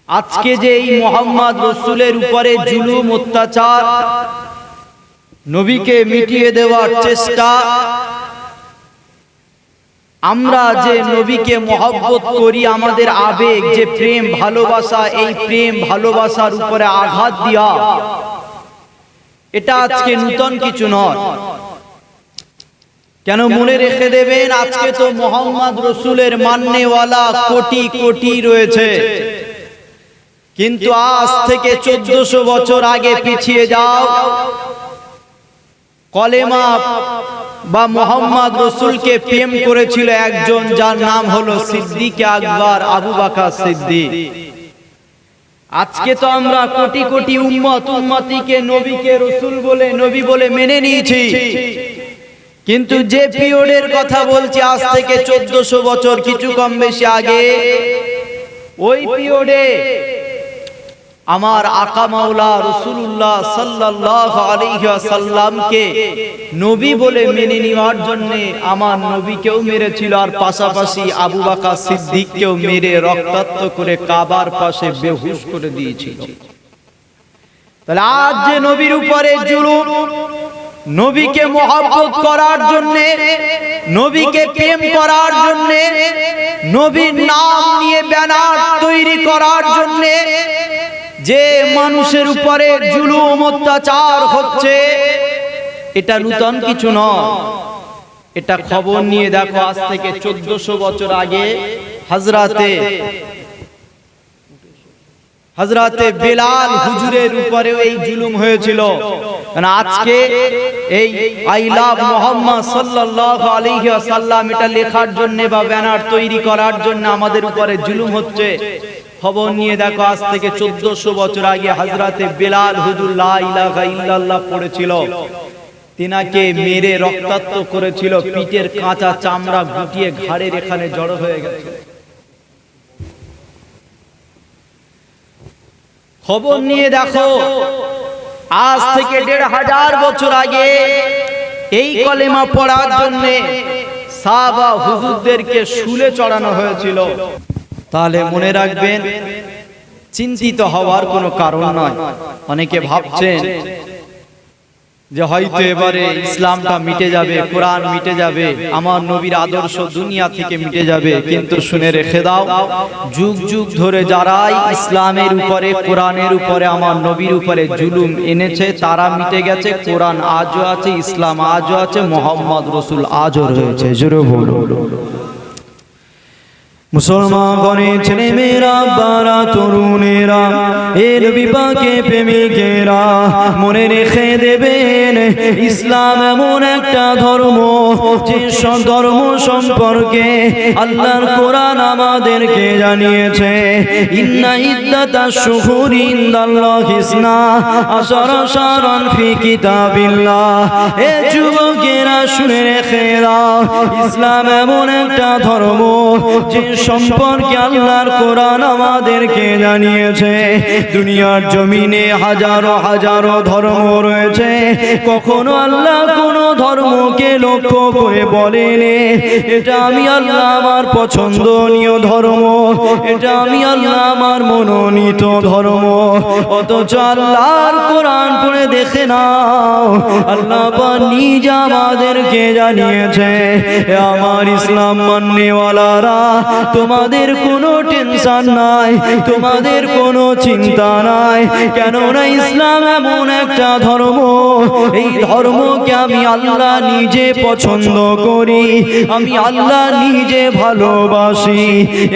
আজকে যে এই মুহাম্মদ রাসূলের উপরে জুলুম অত্যাচার, নবীকে মিটিয়ে দেওয়ার চেষ্টা, আমরা যে নবীকে মহব্বত করি, আমাদের আবেগ যে প্রেম ভালোবাসা, এই প্রেম ভালোবাসার উপরে আঘাত দেওয়া, এটা আজকে নতুন কিছু নয়। কেন মনে রেখে দেবেন, আজকে তো মুহাম্মদ রাসূলের মাননেওয়ালা কোটি কোটি রয়েছে, কিন্তু আজ থেকে 1400 বছর আগে পিছিয়ে যাও, কলেমা বা মুহাম্মদ রাসূলকে প্রেম করেছিল একজন, যার নাম হলো সিদ্দিক আকবর, আবু বকর সিদ্দিক। আজকে তো আমরা কোটি কোটি উম্মতিকে নবীকে রাসূল বলে, নবী বলে মেনে নিয়েছি, কিন্তু যে পিরিয়ডের কথা বলছি আজ থেকে 1400 বছর কিছু কম বেশি আগে, ওই পিরিয়ডে আমার আকা মাওলা রাসূলুল্লাহ সাল্লাল্লাহু আলাইহি ওয়াসাল্লামকে নবী বলে মেনে নেওয়ার জন্য আমার নবীকেও মেরেছিল, আর পাশাপাশি আবু বকর সিদ্দিককেও মেরে রক্তাক্ত করে কাবার পাশে বেহুশ করে দিয়েছিল। তাহলে আজ যে নবীর উপরে জুলুম, নবীকে মহব্বত করার জন্য, নবীকে প্রেম করার জন্য, নবীর নাম নিয়ে ব্যানার তৈরি করার জন্য যে মানুষের উপরে জুলুম অত্যাচার হচ্ছে, এটা নতুন কিছু নয়। এটা খবর নিয়ে দেখো, আজ থেকে 1400 বছর আগে হযরতে বেলাল হুজুরের উপরে এই জুলুম হয়েছিল। আজকে এই আই লাভ মুহাম্মদ সাল্লাল্লাহু আলাইহি ওয়াসাল্লাম এটা লেখার জন্য বা ব্যানার তৈরি করার জন্য আমাদের উপরে জুলুম হচ্ছে। খবর নিয়ে দেখো, আজ থেকে 1400 বছর আগে হযরতে বেলাল হুজুর লা ইলাহা ইল্লাল্লাহ পড়েছিল, তিনাকে মেরে রক্তাক্ত করেছিল, পিঠের কাঁচা চামড়া গুটিয়ে ঘাড়ের এখানে জড়ো হয়ে গেছে। খবর নিয়ে দেখো, আজ থেকে 1500 বছর আগে এই কলেমা পড়ার জন্য সাহাবা হুজুরদেরকে শুলে চড়ানো হয়েছিল। তাহলে মনে রাখবেন, চিন্তিত হওয়ার কোনো কারণ নয়। অনেকে ভাবছেন যে হয়তো এবারে ইসলামটা মিটে যাবে, কোরআন মিটে যাবে, আমার নবীর আদর্শ দুনিয়া থেকে মিটে যাবে, কিন্তু শুনে রেখে দাও, যুগ যুগ ধরে যারাই ইসলামের উপরে, কোরআনের উপরে, আমার নবীর উপরে জুলুম এনেছে, তারা মিটে গেছে। কোরআন আজও আছে, ইসলাম আজও আছে, মুহাম্মদ রাসূল আজও রয়েছে। জোরে বলুন। মুসলমান গণে ছেলে মেয়েরা, বারা তরুণেরা, এ নবী পাকের প্রেমিকেরা, মনে রেখে দেবেন, ইসলাম এমন একটা ধর্ম যে ধর্ম সম্পর্কে আল্লাহর কোরআন আমাদেরকে জানিয়েছে, ইন্না ইদ্দাতাশ শুহুরি ইনদাল্লাহি ইসনা আশারা শাহরান ফি কিতাবিল্লাহ। এ যুবকেরা শুনে রেখে দাও, ইসলাম এমন একটা ধর্ম যে সম্পর্কে আল্লাহর কোরআন আমাদেরকে জানিয়েছে। দুনিয়ার জমিনে হাজারো হাজারো ধর্ম রয়েছে, কখনো আল্লাহ কোনো ধর্মকে লক্ষ্য করে বলেনি এটা আমি আল্লাহ আমার পছন্দনীয় ধর্ম, এটা আমি আল্লাহ আমার মনোনীত ধর্ম। অথচ আল্লাহর কোরআন পড়ে দেখে নাও, আল্লাহ নিজে আমাদেরকে জানিয়েছে, আমার ইসলাম মাননেওয়ালারা, তোমাদের কোনো টেনশন নাই, তোমাদের কোনো চিন্তা নাই, কেননা ইসলাম এমন একটা ধর্ম, এই ধর্মকে আমি আল্লাহ নিজে পছন্দ করি, আমি আল্লাহ নিজে ভালোবাসি।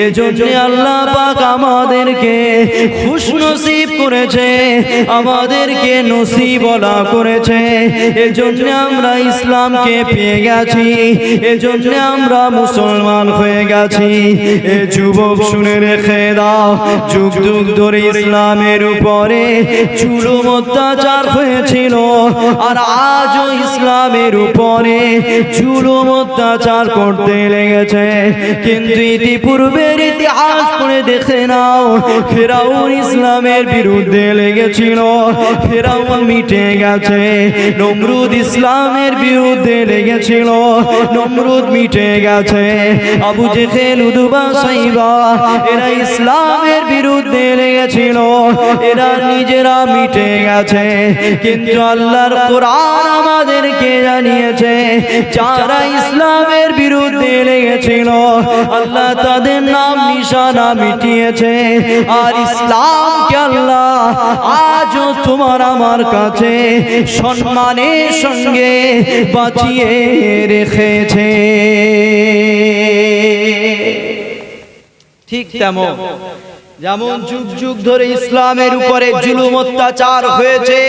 এজন্য আল্লাহ পাক আমাদেরকে খুশনসিব করেছে, আমাদেরকে নসিবওয়ালা করেছে। এজন্য আমরা ইসলামকে পেয়ে গেছি, এজন্য আমরা মুসলমান হয়ে গেছি। এ যুবক শুনে রেখে দাও, যুগ যুগ ধরে ইসলামের উপরে জুলুম অত্যাচার হয়েছিল, আর আজও ইসলামের উপরে জুলুম অত্যাচার করতে লেগেছে। কিন্তু ইতিপূর্বের ইতিহাস পড়ে দেখে নাও, ফেরাউন ইসলামের বিরুদ্ধে লেগেছিল, ফেরাউন মিটে গেছে। নমরুদ ইসলামের বিরুদ্ধে লেগেছিল, নমরুদ মিটে গেছে। আবু জেহেল, উতবা, সাইবা, এরা ইসলামের বিরুদ্ধে লেগেছে। লেগেছিল এরা নিজেরা মিটে গেছে, কিন্তু আল্লাহর কোরআন আমাদেরকে জানিয়েছে যারা ইসলামের বিরুদ্ধে লেগেছিল আল্লাহ তাদের নাম নিশানা মিটিয়েছে। আর ইসলামকে আল্লাহ আজও তোমার আমার কাছে সম্মানের সঙ্গে বাঁচিয়ে রেখেছে। ঠিক তেমন যেমন যুগ যুগ ধরে ইসলামের উপরে জুলুম অত্যাচার হয়েছে,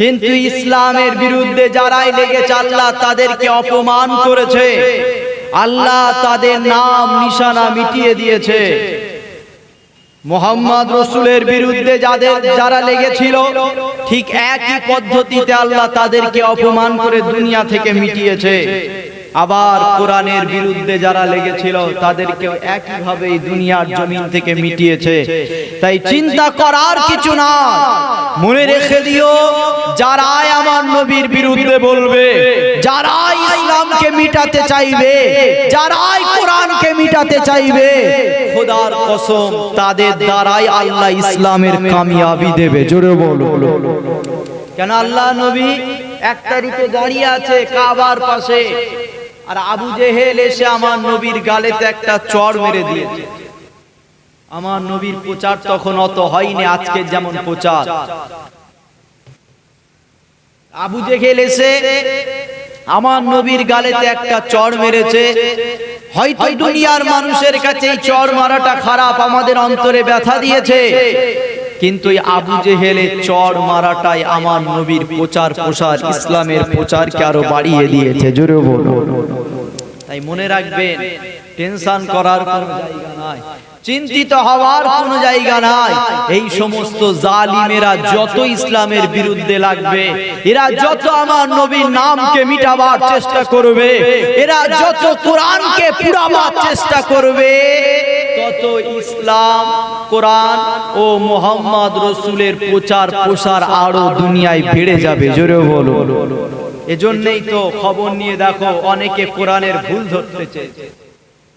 কিন্তু ইসলামের বিরুদ্ধে যারাই লেগেছে আল্লাহ তাদেরকে অপমান করেছে, আল্লাহ তাদের নাম নিশানা মিটিয়ে দিয়েছে। মুহাম্মদ রাসূলের বিরুদ্ধে যারা লেগেছিল ঠিক একই পদ্ধতিতে আল্লাহ তাদেরকে অপমান করে দুনিয়া থেকে মিটিয়েছে। আবার কোরআনের বিরুদ্ধে যারা লেগেছিল তাদেরকেও একইভাবে এই দুনিয়ার জমিন থেকে মিটিয়েছে। তাই চিন্তা করার কিছু না, মনে রেখে দিও যারাই আমার নবীর বিরুদ্ধে বলবে, যারাই ইসলামকে মিটাতে চাইবে, যারাই কোরআনকে মিটাতে চাইবে, খোদার কসম তাদের দ্বারাই আল্লাহ ইসলামের কামিয়াবি দেবে। জোরে বলো। কেন আল্লাহ নবী 1 তারিখে দাঁড়িয়ে আছে কাবার পাশে, আর আবু জেহেল এসে আমার নবীর গালেতে একটা চড় মেরে দিয়েছে। আমার নবীর প্রচার তখন অত হয়নি আজকের যেমন প্রচার। আবু জেহেল এসে আমার নবীর গালেতে একটা চড় মেরেছে। হয়তো দুনিয়ার মানুষের কাছে এই চড় মারাটা খারাপ, আমাদের অন্তরে ব্যথা দিয়েছে, কিন্তু এই আবু জেহেলের চড় মারাটাই আমার নবীর প্রচার প্রসার, ইসলামের প্রচারকে আরো বাড়িয়ে দিয়েছে। জোরে বলো। তাই মনে রাখবেন, টেনশন করার কোনো জায়গা নাই, চিন্তিত হওয়ার কোনো জায়গা নাই। এই সমস্ত জালিমেরা যত ইসলামের বিরুদ্ধে লাগবে, এরা যত আমার নবীর নামকে মিটাবার চেষ্টা করবে, এরা যত কোরআনকে পুড়াবার চেষ্টা করবে, তত ইসলাম, কোরআন ও মুহাম্মদ রাসূলের প্রচার প্রসার আরো দুনিয়ায় বেড়ে যাবে। জোরে বলো। এজন্যই তো খবর নিয়ে দেখো অনেকে কোরআনের ভুল ধরতে চাইছে,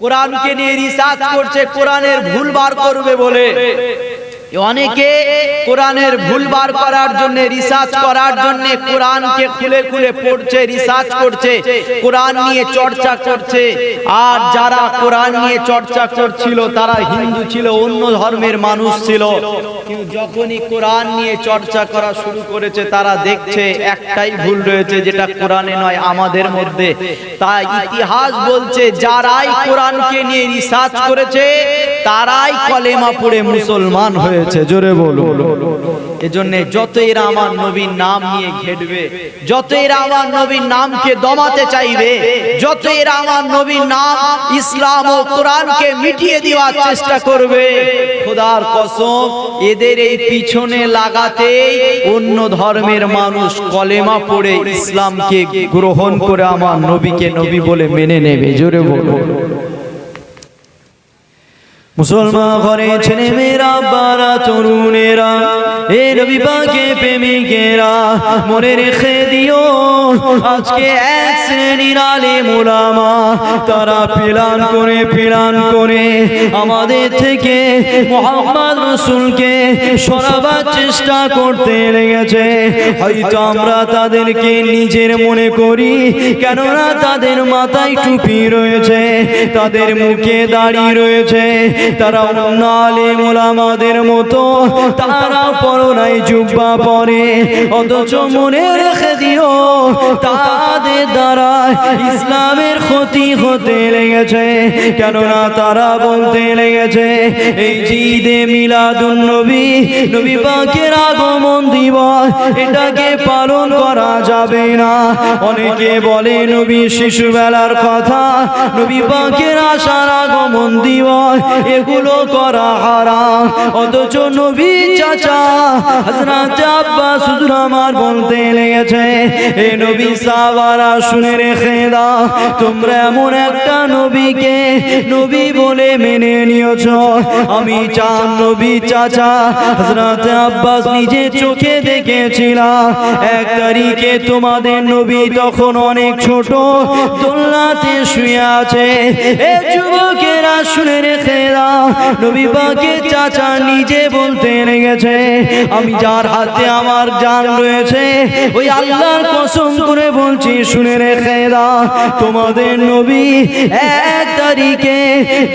কোরআনকে নিয়ে রিসার্চ করছে, কোরআনের ভুল বার করবে বলে। অনেকে কোরআনের ভুল বার করার জন্য, রিসার্চ করার জন্য কোরআনকে খুলে খুলে পড়ছে, রিসার্চ করছে, কোরআন নিয়ে চর্চা করছে। আর যারা কোরআন নিয়ে চর্চা করছিল তারা হিন্দু ছিল, অন্য ধর্মের মানুষ ছিল, কিন্তু যখনই কোরআন নিয়ে চর্চা করা শুরু করেছে তারা দেখছে একটাই ভুল রয়েছে, যেটা কোরআনে নয় আমাদের মধ্যে। তাই ইতিহাস বলছে যারাই কোরআনকে নিয়ে রিসার্চ করেছে তারাই কলেমা পড়ে মুসলমান হয়েছে। জোরে বলো। এজন্য যত এরা আমার নবীর নাম নিয়ে ঘেটবে, যত এরা আমার নবীর নামকে দমাতে চাইবে, যত এরা আমার নবীর নাম, ইসলাম ও কোরআনকে মিটিয়ে দেওয়ার চেষ্টা করবে, খোদার কসম এদের এই পিছনে লাগাতেই অন্য ধর্মের মানুষ কলেমা পড়ে ইসলামকে গ্রহণ করে আমার নবীকে নবী বলে মেনে নেবে। জোরে বলো। মুসলমান ঘরে ছেলে মেয়েরা, বারা তরুণেরা, এ নবী পাকের প্রেমিকেরা, মনে রেখে দিও আজকে এক শ্রেণীর আলেম ওলামা তারা প্লান করে আমাদের থেকে মুহাম্মদ রাসূলকে সরাবার চেষ্টা করতে লেগেছে। হয়তো আমরা তাদেরকে নিজের মনে করি, কেননা তাদের মাথায় টুপি রয়েছে, তাদের মুখে দাড়ি রয়েছে, তারা অন্য আলেম ওলামাদের মতো তারা পরনাই জুব্বা পরে। অথচ মনে রেখে দিও তাদের দ্বারা ইসলামের ক্ষতি হতে লেগেছে, কেননা তারা বলতে লেগেছে এই ঈদে মিলাদুন নবী, নবী পাকের আগমন দিবস, এটাকে পালন করা যাবে না। অনেকে বলে নবী শিশুবেলার কথা, নবী পাকের আসার আগমন দিবস, এগুলো করা হারাম। অথচ নবী চাচা হযরত আব্বাস হুজুর আমার বলতে লেগেছে, এ নবী সাহাবারা শুনে রেখে দাও, তোমরা এমন একটা নবীকে নবী বলে মেনে নিয়েছো। আমি চার নবী চাচা হযরত আব্বাস নিজে চোখে দেখেছিলাম। এক তারিখে তোমাদের নবী তখন অনেক ছোট, দোলনাতে শুয়ে আছে। এ যুবকেরা শুনে রেখে দাও, নবী পাকের চাচা নিজে বলতে লেগেছে, আমি যার হাতে আমার জান রয়েছে ওই আল্লাহর কসম করে বলছি, শুনে রেখে দাও, তোমাদের নবী এক তারিখে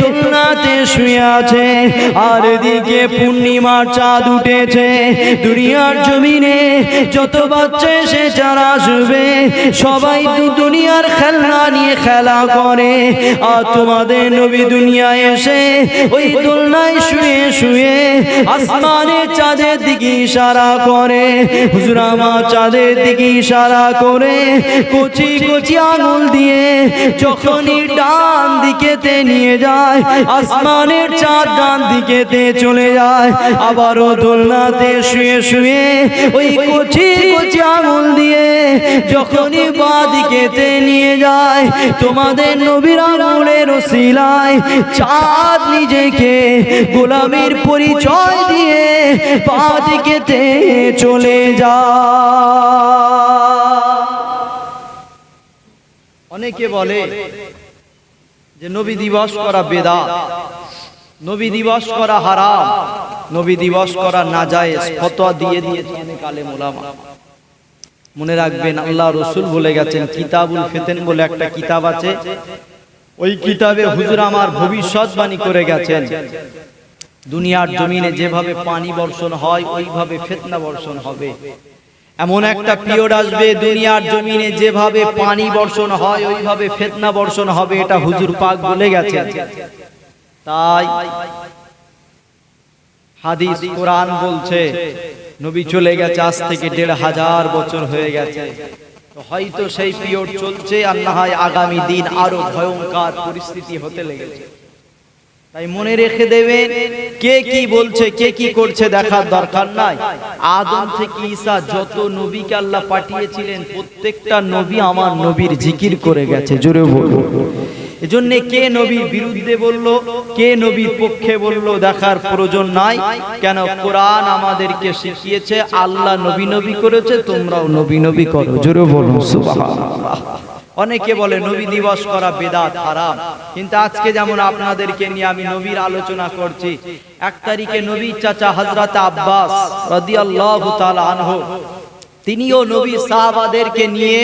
দোলনাতে শুয়ে আছে। আর এদিকে পূর্ণিমার চাঁদ উঠেছে। দুনিয়ার জমিনে যত বাচ্চা এসে যারা আসবে সবাই দুনিয়ার খেলনা নিয়ে খেলা করে, আর তোমাদের নবী দুনিয়ায় এসে ওই দোলনায় শুয়ে শুয়ে আসমানে চাঁদের দিকে ইশারা করে। হুজুর আমার চাঁদের দিকে ইশারা করে কচি কচি আঙুল দিয়ে যখনই ডান দিকেতে নিয়ে যায়, আসমানের চাঁদ ডান দিকেতে চলে যায়। আবারও দোলনাতে শুয়ে শুয়ে ওই কচি কচি আঙুল দিয়ে যখনই বাঁ দিকেতে নিয়ে যায়, তোমাদের নবীর আঙুলের ওসিলায় চাঁদ নিজেকে গোলামীর পরিচয় দিয়ে বাঁ দিকেতে চলে যায়। অনেকে বলে যে নবী দিবস করা বেদাত, নবী দিবস করা হারাম, নবী দিবস করা নাজায়েজ, ফতোয়া দিয়ে দিয়েছে অনেক আলেম ওলামা। মনে রাখবেন, আল্লাহ রসুল বলে গেছেন, কিতাবুল ফিতন বলে একটা কিতাব আছে, ওই কিতাবে হুজুর আমার ভবিষ্যৎবাণী করে গেছেন, দুনিয়ার জমিনে যেভাবে পানি বর্ষণ হয় ওইভাবে ফিতনা বর্ষণ হবে। এমন একটা পিরিয়ড আসবে দুনিয়ার জমিনে যেভাবে পানি বর্ষণ হয় ওইভাবে ফিতনা বর্ষণ হবে, এটা হুজুর পাক বলে গেছেন। তাই হাদিস কোরআন বলছে, নবী চলে গেছে আজ থেকে 1500 বছর হয়ে গেছে, তো হয়তো সেই পিরিয়ড চলছে, আর না হয় আগামী দিন আরো ভয়ঙ্কর পরিস্থিতি হতে লেগেছে। তাই মনে রেখে দেবেন, কে কি বলছে কে কি করছে দেখার দরকার নাই। আদম থেকে ঈসা যত নবীকে আল্লাহ পাঠিয়েছিলেন প্রত্যেকটা নবী আমার নবীর জিকির করে গেছে, জোরে বলবো। এজন্য কে নবীর বিরুদ্ধে বললো, কে নবীর পক্ষে বললো দেখার প্রয়োজন নাই। কেন, কোরআন আমাদেরকে শিখিয়েছে আল্লাহ নবী নবী করেছে, তোমরাও নবী নবী করো, জোরে বলো সুবহানাল্লাহ। অনেকে বলে নবী দিবস করা বেদাত হারাম, কিন্তু আজকে যেমন আপনাদেরকে নিয়ে আমি নবীর আলোচনা করছি, এক তারিখে নবীর চাচা হযরত আব্বাস রাদিয়াল্লাহু তাআলা আনহু তিনিও নবী সাহাবাদেরকে নিয়ে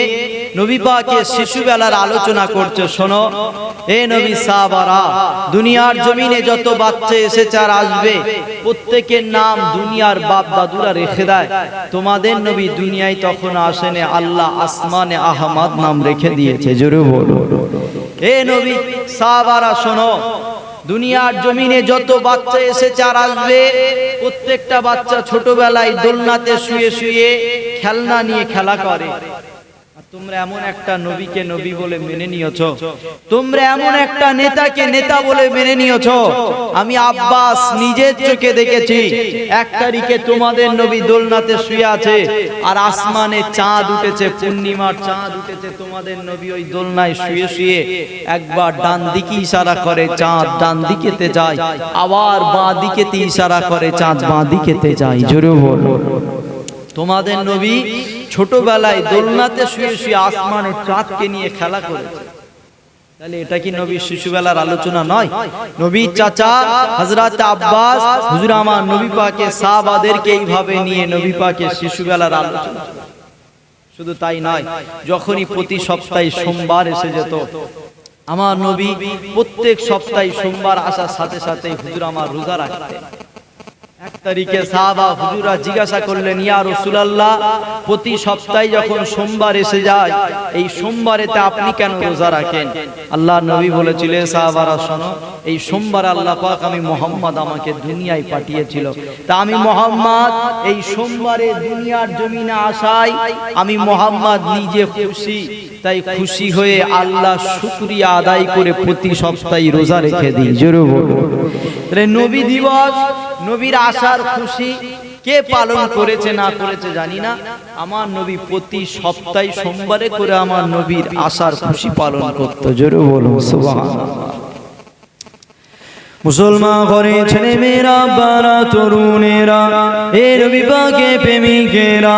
নবী পাকের শিশুবেলার আলোচনা করছে। শোনো এ নবী সাহাবারা, দুনিয়ার জমিনে যত বাচ্চা এসেছে আর আসবে প্রত্যেকের নাম দুনিয়ার বাপ দাদুরা রেখে দেয়, তোমাদের নবী দুনিয়ায় তখন আসেনি, আল্লাহ আসমানে আহমদ নাম রেখে দিয়েছে, জোরে বলো। এ নবী সাহাবারা শোনো, দুনিয়ার জমিনে যত বাচ্চা এসেছে আর আসবে প্রত্যেকটা বাচ্চা ছোটবেলায় দোলনাতে শুয়ে শুয়ে খেলনা নিয়ে খেলা করে। তোমরা এমন একটা নবীকে নবী বলে মেনে নিয়েছো, তোমরা এমন একটা নেতাকে নেতা বলে মেনে নিয়েছো। আমি আব্বাস নিজের চোখে দেখেছি, এক তারিখে তোমাদের নবী দোলনাতে শুয়ে আছে আর আসমানে চাঁদ উঠেছে, পূর্ণিমার চাঁদ উঠেছে, তোমাদের নবী ওই দোলনায় শুয়ে শুয়ে একবার ডান দিকে ইশারা করে চাঁদ ডান দিকেতে যায়, আবার বাঁ দিকেতে ইশারা করে চাঁদ বাঁ দিকেতে যায়, জোরে বলো। তোমাদের নবী ছোটবেলায় দোলনাতে শুয়ে শুয়ে আসমানে চাঁদকে নিয়ে খেলা করেছে। তাহলে এটা কি নবীর শিশুবেলার আলোচনা নয়? নবীর চাচা হযরত আব্বাস হুজুর আমার নবী পাকের সাহাবাদেরকে এইভাবে নিয়ে নবী পাকের শিশুবেলার আলোচনা। শুধু তাই নয়, যখনই প্রতি সপ্তাহে সোমবার এসে যেত, আমার নবী প্রত্যেক সপ্তাহে সোমবার আসার সাথে সাথে হুজুর আমার রোজা রাখতেন। এক তারিখে সাহাবা হুজুরা জিজ্ঞাসা করলেন, ইয়া রাসূলুল্লাহ, প্রতি সপ্তাহে যখন সোমবার এসে যায় এই সোমবারেতে আপনি কেন রোজা রাখেন? আল্লাহর নবী বলেছিলেন, সাহাবারা শোনো, এই সোমবার আল্লাহ পাক আমি মুহাম্মদ আমাকে দুনিয়ায় পাঠিয়েছিল, তা আমি মুহাম্মদ এই সোমবারে দুনিয়ার জমিনে আসায় আমি মুহাম্মদ নিজে খুশি, তাই খুশি হয়ে আল্লাহ শুকরিয়া আদায় করে প্রতি সপ্তাহে রোজা রেখে দিই, জোরে বলো। নবী দিবস, নবীর আসার খুশি, কে পালন করেছে না করেছে জানি না, আমার নবী প্রতি সপ্তাহে সোমবারে করে আমার নবীর আশার খুশি পালন করত। জোরে বলুন সুবহানাল্লাহ। মুসলমান ঘরে ছেলে মেয়েরা, বারা তরুণেরা, এ নবী পাকে প্রেমিকেরা,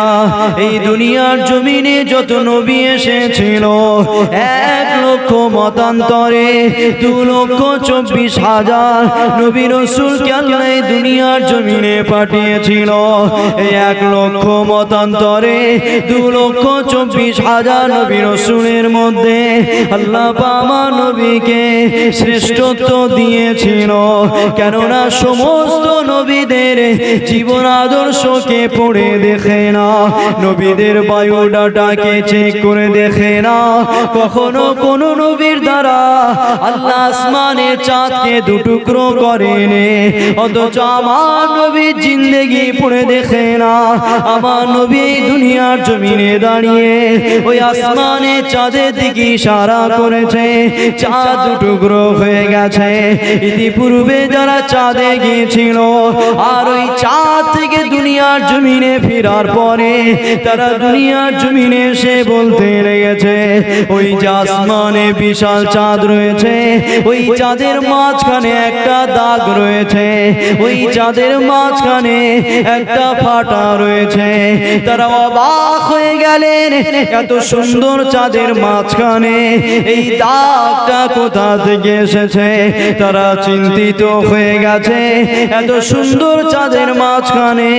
এই দুনিয়ার জমিনে যত নবী এসেছিল 1,00,000 মতান্তরে 2,24,000 নবী রাসূলকে আল্লাহ এই দুনিয়ার জমিনে পাঠিয়েছিল। এই 1,00,000 মতান্তরে 2,24,000 নবী রাসূলের মধ্যে আল্লাহ আমার নবীকে শ্রেষ্ঠত্ব দিয়েছিল। কেননা সমস্ত নবীদের জীবন আদর্শকে পড়ে দেখে না, নবীদের বায়োডাটাকে চেক করে দেখে না, কখনো কোন নবীর দ্বারা আল্লাহ আসমানের চাঁদকে দুটুকরো করেনি। অথচ আমার নবীর জিন্দেগি পড়ে দেখে না, আমার নবী দুনিয়ার জমিনে দাঁড়িয়ে ওই আসমানের চাঁদের দিকে ইশারা করেছে, চাঁদ দুটুকরো হয়ে গেছে। ইতিপূর্বে যারা চাঁদে গিয়েছিল আর ওই চাঁদ থেকে দুনিয়ার জমিনে ফেরার পরে তারা দুনিয়ার জমিনে এসে বলতে লেগেছে, ওই যে আসমানে বিশাল চাঁদ রয়েছে, ওই চাঁদের মাঝখানে একটা দাগ রয়েছে, ওই চাঁদের মাঝখানে একটা ফাটা রয়েছে। তারা অবাক হয়ে গেলেন, এত সুন্দর চাঁদের মাঝখানে এই দাগটা কোথা থেকে এসেছে। তারা চিন্তিত হয়ে গেছে, এত সুন্দর চাঁদের মাঝখানে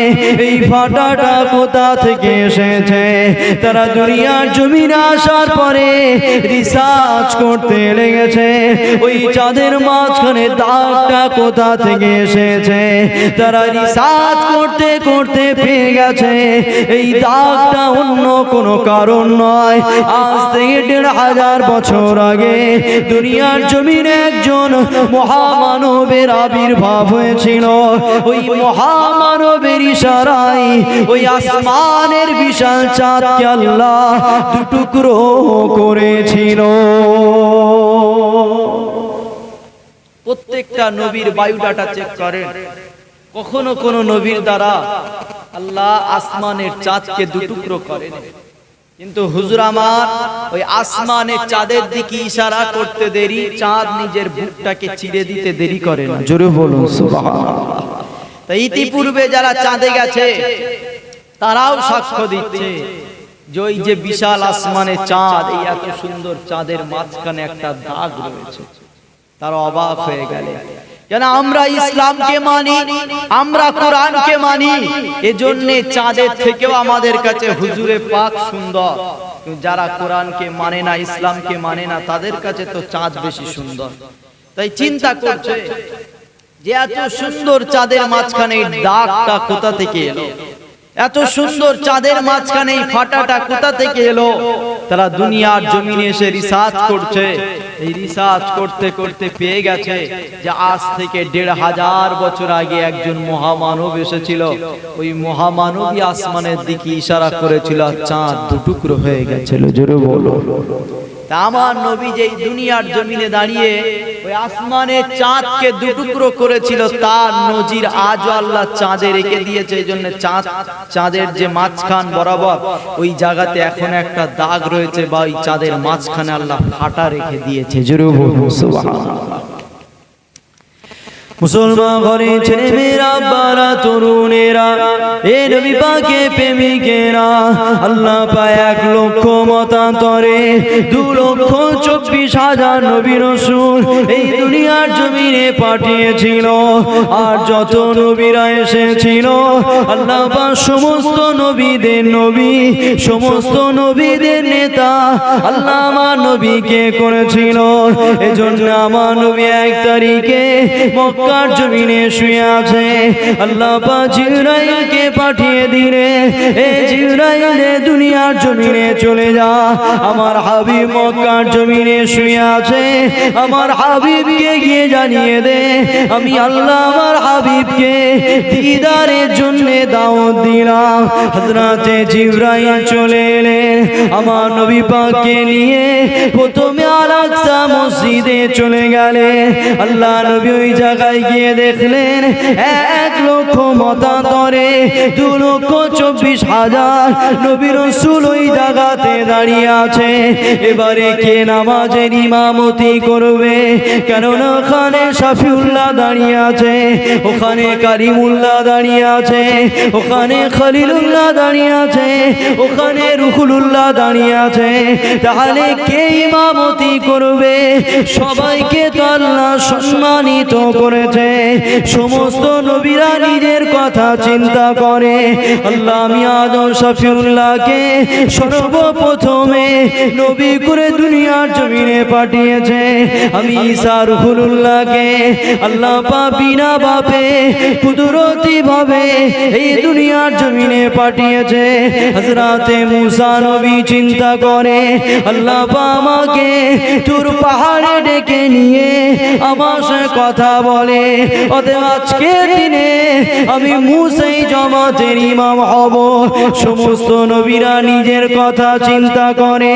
এই ফাটাটা কোথা থেকে এসেছে। তারা দুনিয়ার জমিনে আসার পরে রিসার্চ করতে লেগেছে, ওই চাঁদের মাঝখানে দাগটা কোথা থেকে এসেছে। তারা রিসার্চ করতে করতে পেয়ে গেছে এই দাগটা অন্য কোনো কারণ নয়, আজ থেকে 1,500 বছর আগে দুনিয়ার জমিনে একজন মহামানবের আবির্ভাব হয়েছিল। ওই মহামানবের ইশারায় ওই আসমানের বিশাল চাঁদকে আল্লাহ দুটুকরো করেছিল। প্রত্যেকটা নবীর বায়োডাটা চেক করেন, কখনো কোন নবীর দ্বারা আল্লাহ আসমানের চাঁদকে দুটুকরো করেন। কিন্তু হুজুর আমার ওই আসমানের চাঁদের দিকে ইশারা করতে দেরি, চাঁদ নিজের বুকটাকে চিরে দিতে দেরি করে না। জোরে বলুন সুবহানাল্লাহ। তাই ইতিপূর্বে যারা চাঁদে গেছে তারাও সাক্ষ্য দিচ্ছে যে ওই যে বিশাল আসমানের চাঁদ, এই এত সুন্দর চাঁদের মাঝখানে একটা দাগ রয়েছে। তারা অবাক হয়ে গেলে, কেন আমরা ইসলামকে মানি, আমরা কোরআনকে মানি, এজন্য চাঁদের থেকেও আমাদের কাছে হুজুরে পাক সুন্দর। যারা কোরআনকে মানে না, ইসলামকে মানে না, তাদের কাছে তো চাঁদ বেশি সুন্দর। তাই চিন্তা করছে যে এত সুন্দর চাঁদের মাঝখানে দাগটা কোথা থেকে এলো, এত সুন্দর চাঁদের মাঝখানে এই ফাটাটা কোথা থেকে এলো। তারা দুনিয়ার জমিনে এসে রিসার্চ করছে, এই রিসার্চ করতে করতে পেয়ে গেছে যে আজ থেকে 1,500 বছর আগে একজন মহামানব এসেছিল, ওই মহামানবই আসমানের দিকে ইশারা করেছিল, চাঁদ দুটুকরো হয়ে গেছিল। জোরে বলো। তা আমার নবী যেই দুনিয়ার জমিনে দাঁড়িয়ে ওই আসমানের চাঁদকে দুটুকরো করেছিল, তার নজির আজও আল্লাহ চাঁদে রেখে দিয়েছে। এই জন্য চাঁদের যে মাঝখান বরাবর ওই জায়গাতে এখন একটা দাগ রয়েছে, বা ওই চাঁদের মাঝখানে আল্লাহ ফাটা রেখে দিয়েছে। জোরে বলুন সুবহানাল্লাহ। মুসলমান ঘরে ছেলে মেয়েরা, বারা তরুণেরা, এ নবী পাকে প্রেমিকেরা, আল্লাহ পায় 1,00,000 মতান্তরে 2,24,000 নবী রাসূল এই দুনিয়ার জমিনে পাঠিয়েছিল। আর যত নবীরা এসেছিল আল্লাহ পাক সমস্ত নবীদের নবী, সমস্ত নবীদের নেতা আল্লাহ আমার নবীকে করেছিল। এজন্য আমার নবী 1 তারিখে মক্কার জমিনে শুয়ে আছে, আল্লাহ পাক জিবরাইলকে পাঠিয়ে পাঠিয়ে দিলে এ জিবরাইল দুনিয়ার জমিনে চলে যা, আমার হাবিব মক্কার জমিনে শুয়ে আছে, আমার হাবিবকে গিয়ে জানিয়ে দে আমি আল্লাহ আমার হাবিবকে দিদারের জন্য দাওয়াত দিলাম। হযরতে জিবরাইল চলে এলেন আমার নবী পাককে নিয়ে, প্রথমে আল আকসা মসজিদে চলে গেলেন। আল্লাহ নবী ওই জায়গায় গিয়ে দেখলেন 1,00,000 মতান্তরে 2,24,000 নবী রাসূল ওই জায়গাতে দাঁড়িয়ে আছে। এবারে কে নামাজের ইমামতি করবে? কেননা ওখানে শাফিউল্লাহ দাঁড়িয়ে আছে, ওখানে কারিমুল্লাহ দাঁড়িয়ে আছে, ওখানে খলিলুল্লাহ দাঁড়িয়ে আছে, ওখানে রুহুলুল্লাহ দাঁড়িয়ে আছে। তাহলে কে ইমামতি করবে? সবাইকে তো আল্লাহ সম্মানিত করেছে। সমস্ত নবীরা নিজের কথা চিন্তা করে। আল্লাহ আমি আদম শাফিউল্লাহকে সর্বপ্রথমে নবী করে দুনিয়ার জমিনে পাঠিয়েছে। আমি ঈসা রুহুলুল্লাহকে আল্লাহ পাক বিনা বাপে কুদরতি ভাবে এই দুনিয়ার জমিনে পাঠিয়েছে। হযরতে মুসা নবী চিন্তা করে আল্লাহ পাক আমাকে তুর পাহাড়ে ডেকে নিয়ে আমার সাথে কথা বলে, অতএব আজকের দিনে আমি মুসাই জামাতের ইমাম হব। সমস্ত নবীরা নিজের কথা চিন্তা করে,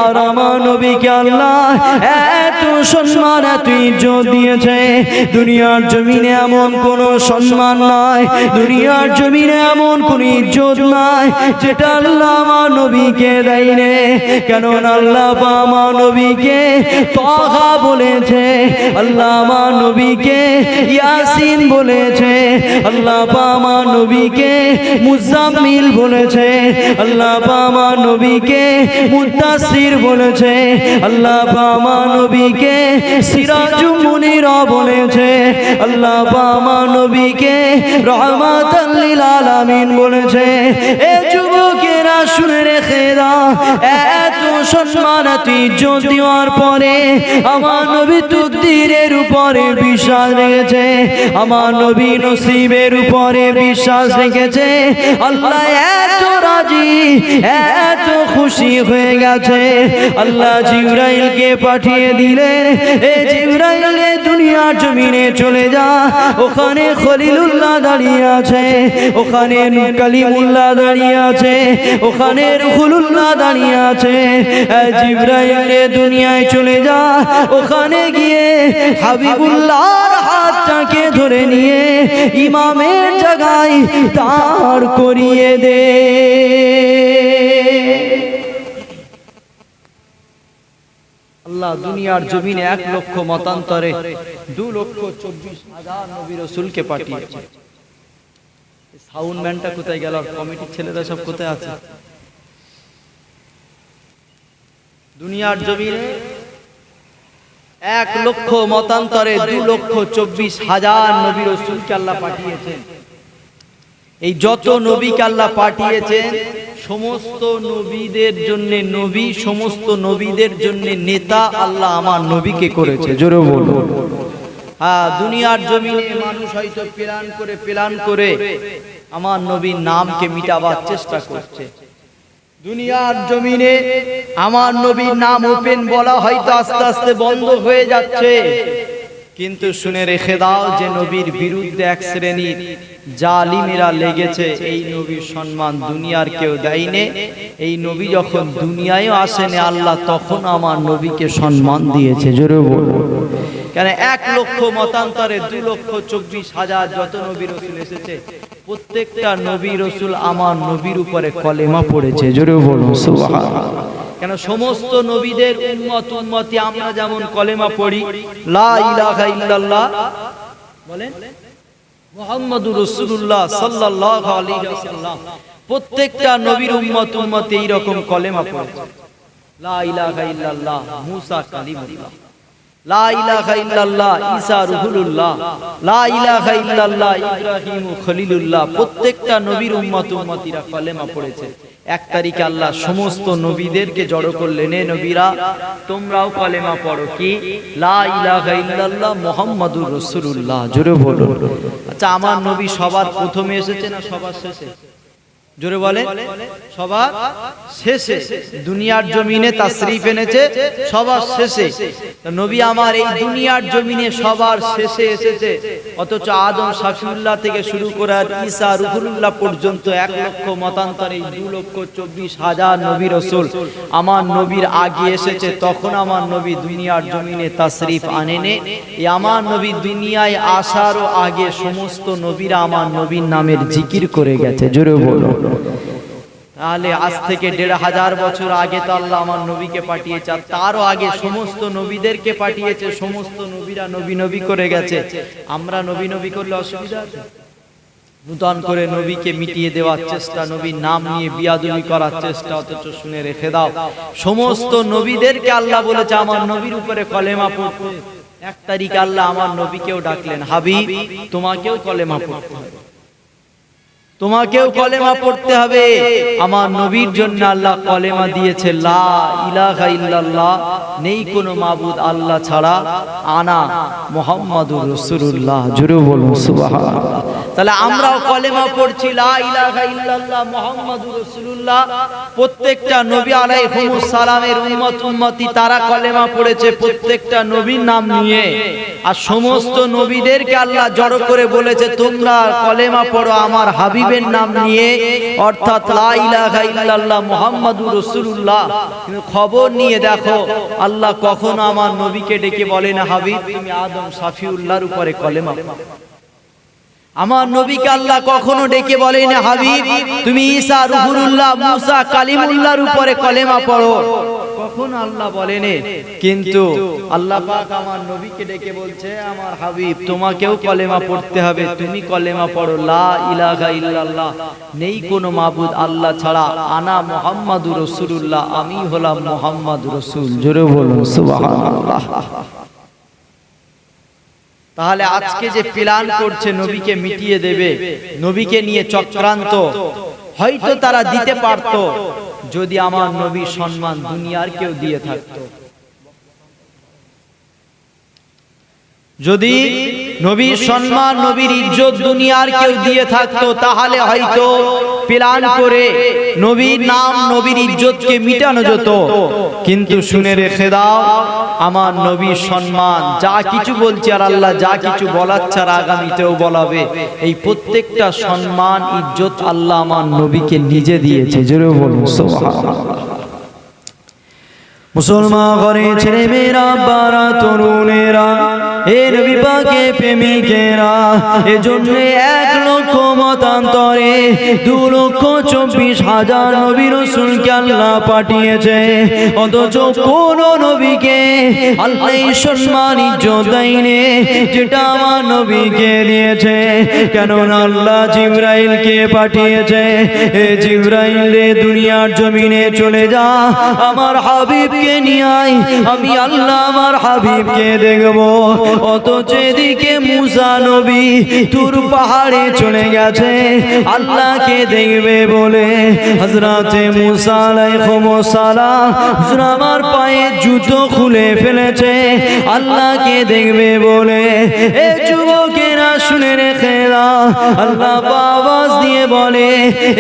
আর আমার নবীকে আল্লাহ এত সম্মান এত ইজ্জত দিয়েছে। দুনিয়ার জমিনে এমন কোন সম্মান নাই, দুনিয়ার জমিনে এমন কোন ইজ্জত নাই যেটা আল্লাহ আমার নবীকে দেয়নি। কেননা আল্লাহ আমার নবীকে তাহা বলেছে, আল্লাহ আমার নবীকে ইয়াসিন বলেছে, আল্লাহ আমার নবীকে মুজাম্মিল বলেছে, আল্লাহ আমার নবীকে মুদাসসির বলেছে, আল্লাহ আমার নবীকে সিরাজুল মুনিরা বলেছে, আল্লাহ আমার নবীকে রহমাতাল লিল আলামিন বলেছে। এ যুবকেরা শুনে রেখে দাও, এত সম্মান এত ইজ্জত দেওয়ার পরে আমার নবী তাকদীরের উপরে বিশ্বাস রেখেছে, আমার নবী নসিবের উপরে বিশ্বাস রেখেছে। আল্লাহ এত রাজি এত খুশি হয়ে গেছে, আল্লাহ জিবরাইলকে পাঠিয়ে দিলেন, এ জিবরাইল দুনিয়ার জমিনে চলে যা, ওখানে খলিলুল্লাহ দাঁড়িয়ে আছে, ওখানে কালিমুল্লাহ দাঁড়িয়ে আছে, ওখানে রুহুলুল্লাহ দাঁড়িয়ে আছে। জিবরাইল দুনিয়ায় চলে যা, ওখানে গিয়ে হাবিবুল্লাহর হাতটাকে ধরে নিয়ে ইমামের জায়গায় দাঁড় করিয়ে দে। আল্লাহ দুনিয়ার জমিনে 1,00,000 মতান্তরে 2,24,000 নবী রাসূলকে পাঠিয়েছে। সাউন্ড ম্যানটা কোথায় গেল? কমিটির ছেলেরা সব কোথায় আছে? দুনিয়ার জমিনে 1,00,000 মতান্তরে 2,24,000 নবী রাসূলকে আল্লাহ পাঠিয়েছেন। এই যত নবীকে আল্লাহ পাঠিয়েছেন সমস্ত নবীদের জন্য নবী, সমস্ত নবীদের জন্য নেতা আল্লাহ আমার নবীকে করেছে। জোরে বলুন। হ্যাঁ, দুনিয়ার জমিনে মানুষ হয়তো প্ল্যান করে আমার নবীর নামকে মিটাবার চেষ্টা করছে। দুনিয়ার জমিনে আমার নবীর নাম ওপেন বলা হয়তো আস্তে আস্তে বন্ধ হয়ে যাচ্ছে, কিন্তু শুনে রেখে দাও যে নবীর বিরুদ্ধে এক শ্রেণীর জালিমেরা লেগেছে। এই নবীর সম্মান দুনিয়ার কেউ দেয়নি। এই নবী যখন দুনিয়ায় আসেনি আল্লাহ তখন আমার নবীকে সম্মান দিয়েছে। জোরে বলুন। কেন 1,00,000 মতান্তরে 2,24,000 যত নবী রাসূল এসেছে প্রত্যেকটা নবী রাসূল আমার নবীর উপরে কলেমা পড়েছে। জোরে বলুন সুবহানাল্লাহ। কেন সমস্ত নবীদের উম্মতি আমরা যেমন কলেমা পড়ি লা ইলাহা ইল্লাল্লাহ বলেন মুহাম্মাদুর রাসূলুল্লাহ সাল্লাল্লাহু আলাইহি ওয়াসাল্লাম, প্রত্যেকটা নবীর উম্মতি এই রকম কলেমা পড়েছে। লা ইলাহা ইল্লাল্লাহ মুসা কালিমুল্লাহ, লা ইলাহা ইল্লাল্লাহ ঈসা রুহুলুল্লাহ, লা ইলাহা ইল্লাল্লাহ ইব্রাহিম খলিলুল্লাহ। প্রত্যেকটা নবীর উম্মতিরা কলেমা পড়েছে। এক তারিখে আল্লাহ সমস্ত নবীদেরকে জড়ো করলেন, এ নবীরা তোমরাও কলেমা পড়ো, কি লা ইলাহা ইল্লাল্লাহ মুহাম্মাদুর রাসূলুল্লাহ। জোরে বলো। আচ্ছা, আমার নবী সবার প্রথমে এসেছে না সবার শেষে? জোরে বলে। সবার শেষে দুনিয়ার জমিনে তাশরীফ এনেছে সবার শেষে। নবী আমার এই দুনিয়ার জমিনে সবার শেষে এসেছে, অথচ আদম শাফিউল্লাহ থেকে শুরু করে ঈসা রুহুল্লাহ পর্যন্ত 1 লক্ষ মতান্তরে 2,24,000 নবী রাসূল আমার নবীর আগে এসেছে। তখন আমার নবী দুনিয়ার জমিনে তাশরীফ আনেনে। এই আমার নবী দুনিয়ায় আসারও আগে সমস্ত নবীরা আমার নবীর নামের জিকির করে গেছে। জোরে বলো। তাহলে আজ থেকে 1,500 বছর আগে তো আল্লাহ আমার নবীকে পাঠিয়েছে, আর তারও আগে সমস্ত নবীদেরকে পাঠিয়েছে। সমস্ত নবীরা নবী নবী করে গেছে। আমরা নবী নবী করলে অসুবিধা আছে? নূতন করে নবীকে মিটিয়ে দেওয়ার চেষ্টা, নবীর নাম নিয়ে বিয়াদবি করার চেষ্টা। অথচ শুনে রেখে দাও, সমস্ত নবীদেরকে আল্লাহ বলেছে আমার নবীর উপরে কলেমা পড়তে। 1 তারিখে আল্লাহ আমার নবীকেও ডাকলেন, হাবিব তোমাকেও কলেমা পড়তে হবে, তোমাকেও কলেমা পড়তে হবে। আমার নবীর জন্য আল্লাহ কলেমা দিয়েছে, লা ইলাহা ইল্লাল্লাহ, নেই কোনো মাবুদ আল্লাহ ছাড়া, আনা মুহাম্মাদুর রাসূলুল্লাহ। জোরে বলুন সুবহানাল্লাহ। তাহলে আমরাও কলেমা পড়ছি, লা ইলাহা ইল্লাল্লাহ মুহাম্মাদুর রাসূলুল্লাহ। প্রত্যেকটা নবী আলাইহিমুস সালামের উম্মতি তারা কলেমা পড়েছে প্রত্যেকটা নবীর নাম নিয়ে। আর সমস্ত নবীদেরকে আল্লাহ জড়ো করে বলেছে তোমরা কলেমা পড়ো আমার হাবিবের নাম নিয়ে, অর্থাৎ লা ইলাহা ইল্লাল্লাহ মুহাম্মাদুর রাসূলুল্লাহ। কিন্তু খবর নিয়ে দেখো, আল্লাহ কখনো আমার নবীকে ডেকে বলে না হাবিব তুমি আদম শাফিউল্লাহর উপরে কলেমা পড়ো। আমার নবীকে আল্লাহ কখনো ডেকে বলে না হাবিব তুমি ঈসা রুহুল্লাহ মুসা কালিমুল্লাহর উপরে কলেমা পড়ো, কখনো আল্লাহ বলেনি। কিন্তু আল্লাহ পাক আমার নবীকে ডেকে বলছে আমার হাবিব তোমাকেও কলেমা পড়তে হবে, তুমি কলেমা পড়ো, লা ইলাহা ইল্লাল্লাহ, নেই কোনো মাবুদ আল্লাহ ছাড়া, আনা মুহাম্মাদুর রাসূলুল্লাহ, আমি হলাম মুহাম্মদ রাসূল। জোরে বলুন সুবহানাল্লাহ। তাহলে আজকে যে প্ল্যান করছে নবীকে মিটিয়ে দেবে, নবীকে নিয়ে চক্রান্ত, হয়তো তারা দিতে পারত যদি আমার নবীর সম্মান দুনিয়ার কেউ দিয়ে থাকতো। যদি নবীর সম্মান নবীর ইজ্জত দুনিয়ার কেউ দিয়ে থাকতো, তাহলে হয়তো প্ল্যান করে নবীর নাম নবীর ইজ্জতকে মিটানো যেত। কিন্তু শুনে রেখে দাও, আমার নবীর সম্মান যা কিছু বলছে, আর আল্লাহ যা কিছু বলাচ্ছে আর আগামীতেও বলাবে, এই প্রত্যেকটা সম্মান ইজ্জত আল্লাহ আমার নবীকে নিজে দিয়েছে। জোরে বলুন সুবহানাল্লাহ। মুসলমান ঘরে ছেলে মেয়েরা, বারা তরুণেরা, এ নবী পাকে প্রেমিকেরা, এজন্য 1 লক্ষ মতান্তরে 2,24,000 নবী রাসূলকে আল্লাহ পাঠিয়েছে। অথচ কোন নবীকে আল্লাহ সম্মান ইজ্জত দেয়নি যেটা আমার নবীকে দিয়েছে। কেননা আল্লাহ জিবরাইলকে পাঠিয়েছে, এ জিবরাইল রে দুনিয়ার জমিনে চলে যা, আমার হাবিবকে নিয়ে আয়, আমি আল্লাহ আমার হাবিবকে দেখব। অথচ এদিকে মুসা নবী তুর পাহাড়ে চলে গেছে আল্লাহকে দেখবে বলে। হযরতে মুসা আলাইহিস সালাম আমার পায়ে জুতো খুলে ফেলেছে আল্লাহকে দেখবে বলে। এ যুবকেরা শুনে রেখে দাও, আল্লাহ আওয়াজ দিয়ে বলে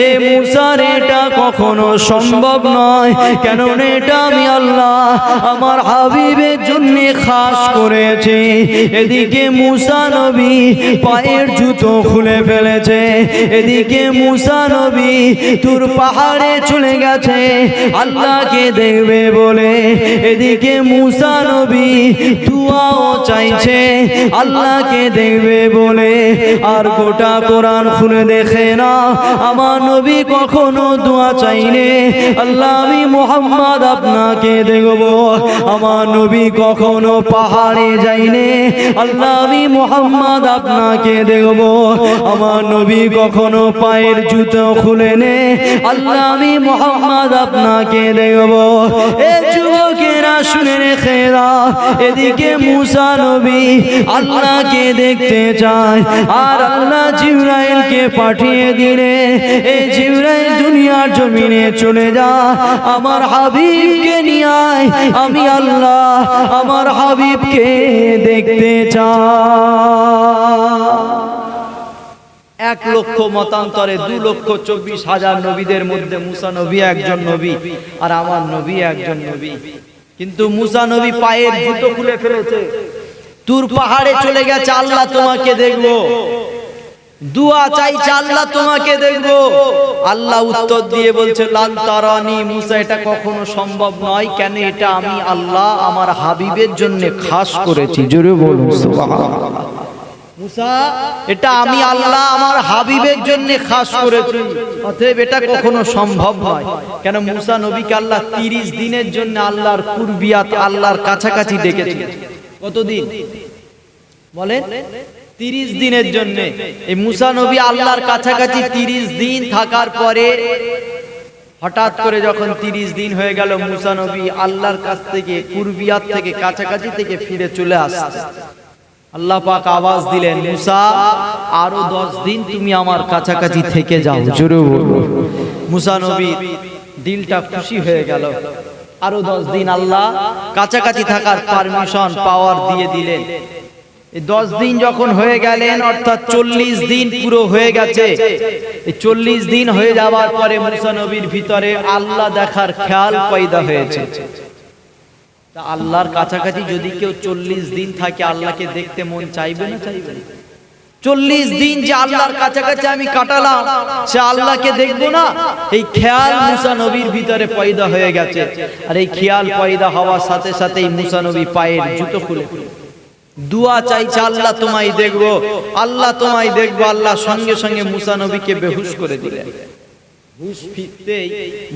এ মুসার এটা কখনো সম্ভব নয়, কেননা এটা আমি আল্লাহ আমার হাবিবের জন্য খাস করেছি। এদিকে মুসা নবী পায়ের জুতো খুলে ফেলেছে, এদিকে মুসা নবী তুর পাহাড়ে চলে গেছে আল্লাহকে দেখবে বলে। এদিকে মুসা নবী দুআও চাইছে আল্লাহকে দেখবে বলে। আর গোটা কোরআন খুলে দেখে না, আমার নবী কখনো দোয়া চাইনি আল্লাহ আমি মুহাম্মদ আপনাকে দেখব। আমার নবী কখনো পাহাড়ে যাইনি আল্লাহ আমি মুহাম্মদ আপনাকে দেখব। আমার নবী কখনো পায়ের জুতো খুলে নে আল্লাহ আমি মুহাম্মদ আপনাকে দেখব। এ যুবকেরা শুনে রেখে দাও, এদিকে মুসা নবী আল্লাহকে দেখতে চায়। যায় আর আল্লাহ জিবরাইলকে পাঠিয়ে দিলে এই জিবরাইল দুনিয়ার জমিনে চলে যা আমার হাবিবকে নিয়ে আয় আমি আল্লাহ আমার হাবিবকে দেখতে চাই 1,00,000 মতান্তরে 2,24,000 নবীদের মধ্যে মুসা নবী একজন নবী আর আমার নবী একজন নবী কিন্তু মুসা নবী পায়ের জুতো খুলে ফেলেছে তুর পাহাড়ে চলে গেছে আল্লাহ তোমাকে দেখবো দুয়া চাইছে আল্লাহ তোমাকে দেখবো আল্লাহ উত্তর দিয়ে বলছে লান তারানি মুসা এটা কখনো সম্ভব নয় কেন এটা আমি আল্লাহ আমার হাবিবের জন্য খাস করেছি জোরে বলুন সুবহানাল্লাহ মুসা এটা আমি আল্লাহ আমার হাবিবের জন্য খাস করেছি অতএব এটা কখনো সম্ভব নয় কেন মুসা নবীকে আল্লাহ 30 দিনের জন্য আল্লাহর কুরবিয়াত আল্লাহর কাছাকাছি ডেকেছিলেন কতদিন বলেন 30 দিনের জন্য এই মুসা নবী আল্লাহর কাছাকাছি 30 দিন থাকার পরে হঠাৎ করে যখন 30 দিন হয়ে গেল মুসা নবী আল্লাহর কাছ থেকে কুরবিয়াত থেকে কাছাকাছি থেকে ফিরে চলে আসছে আল্লাহ পাক আওয়াজ দিলেন মুসা আরো 10 দিন তুমি আমার কাছাকাছি থেকে যাও জোরে বলো মুসা নবীর দিলটা খুশি হয়ে গেল আরো 10 দিন আল্লাহ কাছাকাছি থাকার পারমিশন পাওয়ার দিয়ে দিলেন এই 10 দিন যখন হয়ে গেলেন অর্থাৎ 40 দিন পুরো হয়ে গেছে এই 40 দিন হয়ে যাওয়ার পরে মুসা নবীর ভিতরে আল্লাহ দেখার খেয়াল পয়দা হয়েছে তা আল্লাহর কাছাকাছি যদি কেউ 40 দিন থাকে আল্লাহকে দেখতে মন চাইবে না চাইবে না 40 দিন যে আল্লাহর কাছাকাছি আমি কাটালাম সে আল্লাহকে দেখবো না এই খেয়াল মুসা নবীর ভিতরে পয়দা হয়ে গেছে আর এই খেয়াল পয়দা হওয়ার সাথে সাথেই মুসা নবী পায়ের জুতো খুলে দুয়া চাইছে আল্লাহ তোমায় দেখবো আল্লাহ তোমায় দেখবো আল্লাহ সঙ্গে সঙ্গে মুসা নবীকে বেহুশ করে দিলেন হুশ ফিরতেই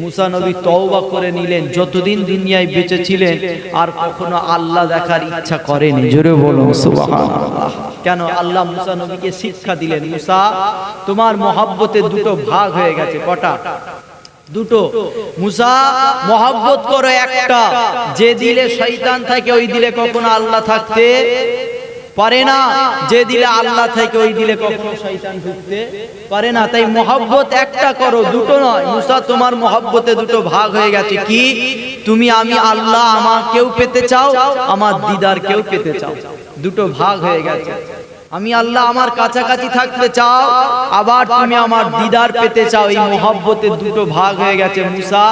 মুসা নবী তওবা করে নিলেন যতদিন দুনিয়ায় বেঁচে ছিলেন আর কখনো আল্লাহ দেখার ইচ্ছা করেনি জোরে বলুন সুবহানাল্লাহ কেন আল্লাহ মুসা নবীকে শিক্ষা দিলেন মুসা তোমার মহব্বতে দুটো ভাগ হয়ে গেছে কটা দুটো মুসা মহব্বত করো একটা যে দিলে শয়তান থাকে ওই দিলে কখনো আল্লাহ থাকতে পারে না যে দিলে আল্লাহ থাকে ওই দিলে কখনো শয়তান ঢুকতে পারে না তাই মহব্বত একটা করো দুটো নয় মুসা তোমার মহব্বতে দুটো ভাগ হয়ে গেছে কি তুমি আমি আল্লাহ আমাকেও পেতে চাও আমার দিদার কেউ পেতে চাও দুটো ভাগ হয়ে গেছে আমি আল্লাহ আমার কাছাকাছি থাকতে চাও আবার তুমি আমার দিদার পেতে চাও এই মহব্বতে দুটো ভাগ হয়ে গেছে মুসা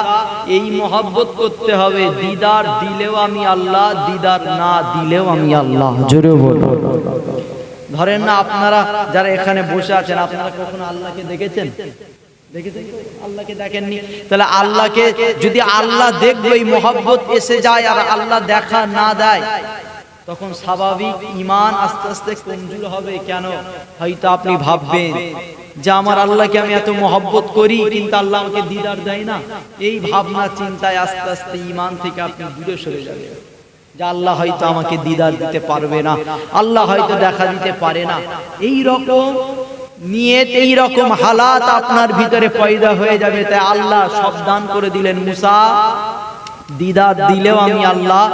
এই মহব্বত করতে হবে দিদার দিলেও আমি আল্লাহ দিদার না দিলেও আমি আল্লাহ জোরে বলো ধরেন না আপনারা যারা এখানে বসে আছেন আপনারা কখনো আল্লাহকে দেখেছেন দেখেছেন আল্লাহকে দেখেননি তাহলে আল্লাহকে যদি আল্লাহ দেখবে এই মহব্বত এসে যায় আর আল্লাহ দেখা না দেয় তখন স্বাভাবিক ঈমান আস্তে আস্তে কমজোর হবে কেন হয়তো আপনি ভাববেন যে আমার আল্লাহকে আমি এত মহব্বত করি কিন্তু আল্লাহ আমাকে দিদার দেয় না এই ভাবনা চিন্তায় আস্তে আস্তে ঈমান থেকে আপনি দূরে সরে যাবেন যে আল্লাহ হয়তো আমাকে দিদার দিতে পারবে না আল্লাহ হয়তো দেখা দিতে পারে না এই রকম নিয়ত এই রকম হালাত আপনার ভিতরে পয়দা হয়ে যাবে তাই আল্লাহ সাবধান করে দিলেন মুসা দিদার দিলেও আমি আল্লাহ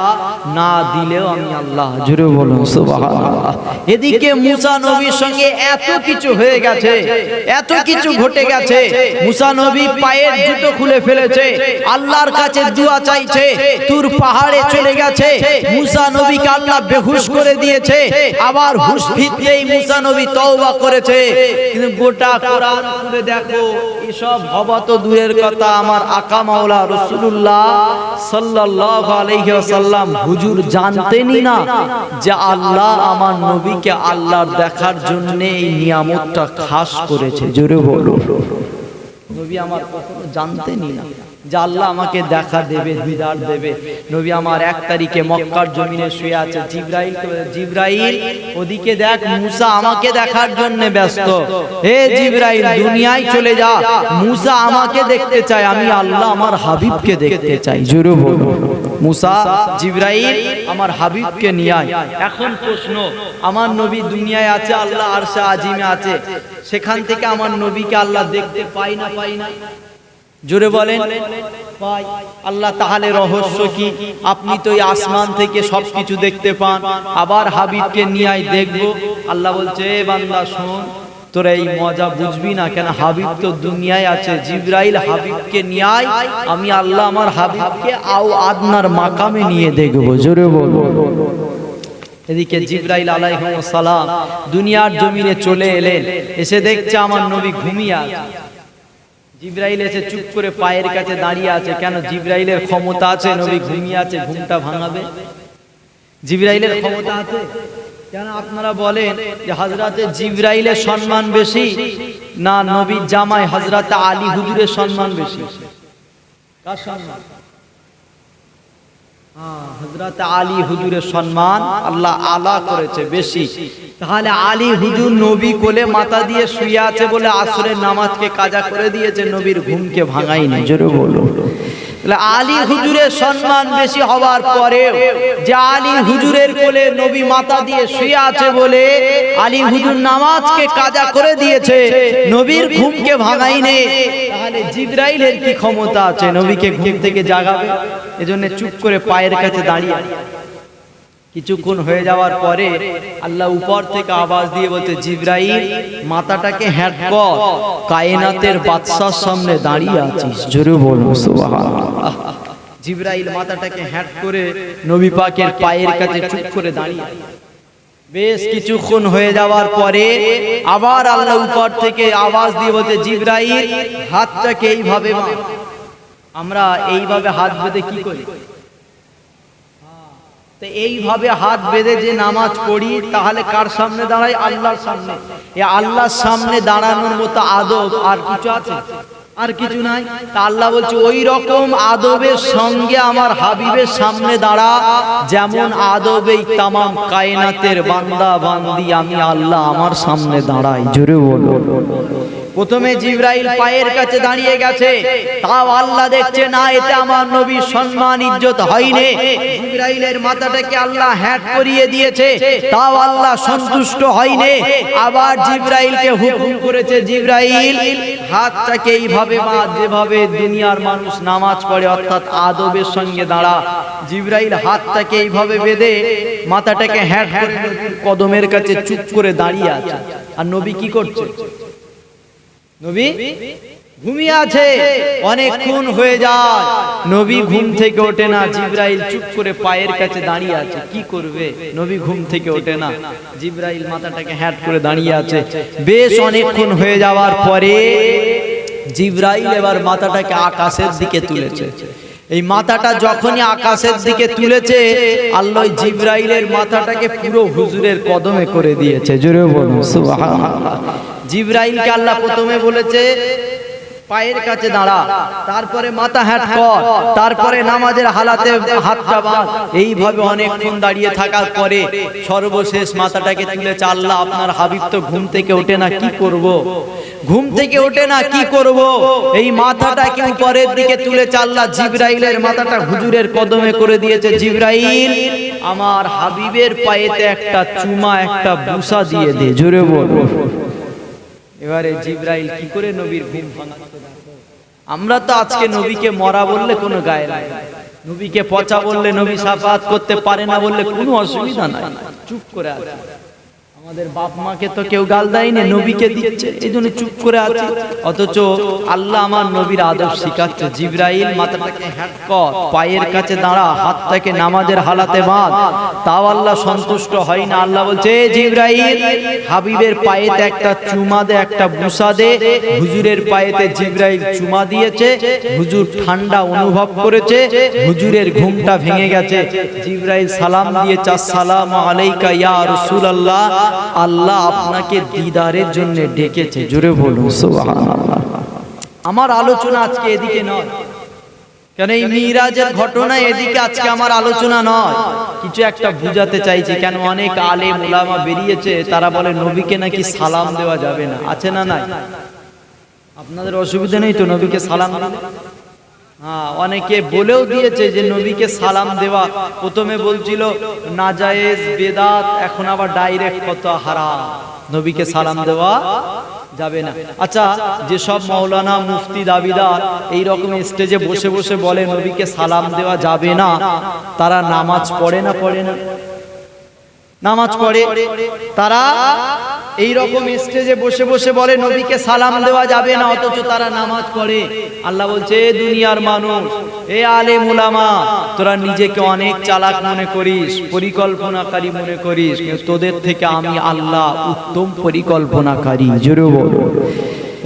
না দিলেও আমি আল্লাহ জোরে বলুন সুবহানাল্লাহ এদিকে মুসা নবীর সঙ্গে এত কিছু হয়ে গেছে এত কিছু ঘটে গেছে মুসা নবী পায়ের জুতো খুলে ফেলেছে আল্লাহর কাছে দোয়া চাইছে তুর পাহাড়ে চলে গেছে মুসা নবীকে আল্লাহ বেহুশ করে দিয়েছে আবার হুশ ফিরতেই মুসা নবী তওবা করেছে কিন্তু গোটা কোরআন পড়ে দেখো এসব হওয়া তো দূরের কথা আমার আকা মাওলা রাসূলুল্লাহ সাল্লাল্লাহু আলাইহি ওয়াসাল্লাম হুজুর জানতেনই না যে আল্লাহ আমার নবীকে আল্লাহর দেখার জন্য এই নিয়ামতটা খাস করেছে জোরে বলো নবী আমার কখনো জানতেনই না যে আল্লাহ আমাকে দেখা দেবে দিদার দেবে নবী আমার 1 তারিখে মক্কার জমিনে শুয়ে আছে জিবরাইল ওদিকে দেখ মুসা আমাকে দেখার জন্য ব্যস্ত হে জিবরাইল দুনিয়ায় চলে যা মুসা আমাকে দেখতে চায় আমি আল্লাহ আমার হাবিবকে দেখতে চাই জোরে বলো মুসা জিবরাইল আমার হাবিবকে নিয়ে আয় এখন প্রশ্ন আমার নবী দুনিয়ায় আছে আল্লাহ আরশে আজিমে আছে সেখান থেকে আমার নবীকে আল্লাহ দেখতে পায় না জোরে বলেন ভাই, আল্লাহ তাহলে রহস্য কি? আপনি তো এই আসমান থেকে সবকিছু দেখতে পান, আবার হাবিবকে নিয়ে আয় দেখবো। আল্লাহ বলছে, এ বান্দা শোন, তোরা এই মজা বুঝবি না কেন? হাবিব তো দুনিয়ায় আছে। জিবরাইল হাবিবকে নিয়ে আয়, আমি আল্লাহ আমার হাবিবকে আও আদনার মাকামে নিয়ে দেখবো। জোরে বলো। এদিকে জিবরাইল আলাইহিস সালাম দুনিয়ার জমিনে চলে এলেন, এসে দেখছে আমার নবী ঘুমিয়ে আছে। জিবরাইল এসে চুপ করে পায়ের কাছে দাঁড়িয়ে আছে। কেন? জিবরাইলের ক্ষমতা আছে, নবী ঘুমিয়ে আছে ঘুমটা ভাঙাবে? জিবরাইলের ক্ষমতা আছে? কেন আপনারা বলেন যে হযরতে জিবরাইলের সম্মান বেশি না নবীর জামাই হযরতে আলী হুজুরের সম্মান বেশি? কার সম্মান? হযরতে আলী হুজুরের সম্মান আল্লাহ আলা করেছে বেশি। তাহলে আলী হুজুর নবী কোলে মাথা দিয়ে শুয়ে আছে বলে আসরের নামাজকে কাজা করে দিয়েছে, নবীর ঘুমকে ভাঙায়নি। জোরে বলো। আলী হুজুরের সম্মান বেশি হওয়ার পরেও যে আলী হুজুরের কোলে নবী মাথা দিয়ে শুয়ে আছে বলে আলী হুজুর নামাজকে কাজা করে দিয়েছে, নবীর ঘুমকে ভাঙায়নি। তাহলে জিবরাইলের কি ক্ষমতা আছে নবীকে ঘুম থেকে জাগাবে? এজন্য চুপ করে পায়ের কাছে দাঁড়িয়ে। কিছুক্ষণ হয়ে যাওয়ার পরে আল্লাহ উপর থেকে আওয়াজ দিয়ে বলতে, জিবরাইল মাথাটাকে হ্যাট কর, কায়নাতের বাদশার সামনে দাঁড়িয়ে আছিস। জোরে বলো সুবহানাল্লাহ। জিবরাইল মাথাটাকে হ্যাট করে নবী পাকের পায়ের কাছে চুপ করে দাঁড়িয়ে। বেশ কিছুক্ষণ হয়ে যাওয়ার পরে আবার আল্লাহ উপর থেকে আওয়াজ দিয়ে বলতে, জিবরাইল হাতটাকে এইভাবে বাঁধ। আমরা এইভাবে হাত বেঁধে কি করি? তো এইভাবে হাত বেঁধে যে নামাজ পড়ি, তাহলে কার সামনে দাঁড়াই? আল্লাহর সামনে। এই আল্লাহর সামনে দাঁড়ানোর মতো আদব আর কিছু আছে? আর কিছু নাই। তা আল্লাহ বলছে, ওই রকম আদবের সঙ্গে আমার হাবিবের সামনে দাঁড়া, যেমন আদবেই তামাম কায়নাতের বান্দা বান্দি আমি আল্লাহ আমার সামনে দাঁড়াই। জোরে বলো। প্রথমে জিবরাইল পায়ের কাছে দাঁড়িয়ে গেছে, তাও আল্লাহ দেখছে না, এতে আমার নবীর সম্মান ইজ্জত হয়নি। জিবরাইলের মাথাটাকে আল্লাহ হ্যাট করিয়ে দিয়েছে, তাও আল্লাহ সন্তুষ্ট হয়নি। আবার জিবরাইলকে হুকুম করেছে, জিবরাইল হাতটাকে এইভাবে বাঁধ, যেভাবে দুনিয়ার মানুষ নামাজ পড়ে, অর্থাৎ আদবের সঙ্গে দাঁড়া। জিবরাইল হাতটাকে এইভাবে বেঁধে মাথাটাকে হ্যাট করে কদমের কাছে চুপ করে দাঁড়িয়ে আছে। আর নবী কি করছে? নবী ঘুমিয়ে আছে। অনেকক্ষণ হয়ে যায়, নবী ঘুম থেকে ওঠে না। জিবরাইল চুপ করে পায়ের কাছে দাঁড়িয়ে আছে। কি করবে? নবী ঘুম থেকে ওঠে না। জিবরাইল মাথাটাকে হ্যাট করে দাঁড়িয়ে আছে। বেশ অনেকক্ষণ হয়ে যাওয়ার পরে জিবরাইল এবার মাথাটাকে আকাশের দিকে তুলেছে। এই মাথাটা যখনই আকাশের দিকে তুলেছে, আল্লাহ জিবরাইলের মাথাটাকে পুরো হুজুরের কদমে করে দিয়েছে। জোরে বলুন সুবহানাল্লাহ। জিবরাইলকে আল্লাহ প্রথমে বলেছে পায়ের কাছে দাঁড়া, তারপরে মাথা হ্যাট কর, তারপরে নামাজের হালাতে হাতটা বাঁধ। এইভাবে অনেকক্ষণ দাঁড়িয়ে থাকার পরে সর্বশেষ মাথাটাকে তুলেছে। আল্লাহ আপনার হাবিব তো ঘুম থেকে ওঠে না, কি করব? ঘুম থেকে ওঠে না, কি করব? এই মাথাটাকে উপরের দিকে তুলেছে আল্লাহ। জিবরাইলের মাথাটা হুজুরের কদমে করে দিয়েছে। জিবরাইল আমার হাবিবের পায়েতে একটা চুমা, একটা বুসা দিয়ে দে। জোরে বলো। এবারে জিবরাইল কি করে নবীর ঘুম ভাঙাচ্ছে? আমরা তো আজকে নবীকে মরা বললে কোনো গায়ে লাগে না, নবীকে পচা বললে, নবী শাফাত করতে পারে না বললে কোনো অসুবিধা নাই, চুপ করে আছে। আমাদের বাপ মাকে তো কেউ গাল দেয়নি, নবীকে দিচ্ছে, এই জন্য চুপ করে আছে। অথচ আল্লাহ আমার নবীর আদব শিখাচ্ছে। জিবরাইল মাথাটাকে হ্যাট কর, পায়ের কাছে দাঁড়া, হাতটাকে নামাজের হালাতে বাঁধ। তাও আল্লাহ সন্তুষ্ট হয় না। আল্লাহ বলছে, জিবরাইল হাবিবের পায়েতে একটা চুমা দে, একটা বুসা দে। হুজুরের পায়েতে জিবরাইল চুমা দিয়েছে, হুজুর ঠান্ডা অনুভব করেছে, হুজুরের ঘুমটা ভেঙে গেছে। জিবরাইল সালাম দিয়েছে, আসসালামু আলাইকা ইয়া রাসূলুল্লাহ, আল্লাহ আপনাকে দিদারের জন্য ডেকেছে। জোরে বলুন সুবহানাল্লাহ। আমার আলোচনা আজকে এদিকে নয়, কেন এই মিরাজের ঘটনা এদিকে আজকে আমার আলোচনা নয়। কিছু একটা বুঝাতে চাইছি। কেন অনেক আলেম উলামা বেরিয়েছে, তারা বলে নবীকে নাকি সালাম দেওয়া যাবে না। আছে না নাই? আপনাদের অসুবিধা নেই তো নবীকে সালাম দিলে? হ্যাঁ, অনেকে বলেও দিয়েছে যে নবীকে সালাম দেওয়া প্রথমে বলছিল নাজায়েজ, বেদাত, এখন আবার ডাইরেক্ট কত হারাম। নবীকে সালাম দেওয়া যাবে না। আচ্ছা, যেসব মাওলানা মুফতি দাবিদার এই রকম স্টেজে বসে বসে বলে নবীকে সালাম দেওয়া যাবে না, তারা নামাজ পড়ে না পড়ে না? নামাজ পড়ে। তারা এই রকম স্টেজে বসে বসে বলে নবীকে সালাম দেওয়া যাবে না, অথচ তারা নামাজ পড়ে। আল্লাহ বলছে, এ দুনিয়ার মানুষ, এ আলেম উলামা, তোরা নিজেকে অনেক চালাক মনে করিস, পরিকল্পনাকারী মনে করিস, কিন্তু তোদের থেকে আমি আল্লাহ উত্তম পরিকল্পনাকারী। জোরে বলো।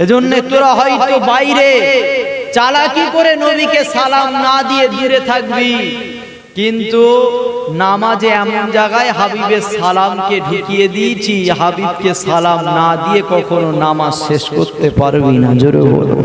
এজন্য তোরা হয়তো বাইরে চালাকি করে নবীকে সালাম না দিয়ে দূরে থাকবি, কিন্তু নামাজে এমন জায়গায় হাবিবের সালামকে ঢুকিয়ে দিয়েছি, হাবিবকে সালাম না দিয়ে কখনো নামাজ শেষ করতে পারবি না। জোরে বলো।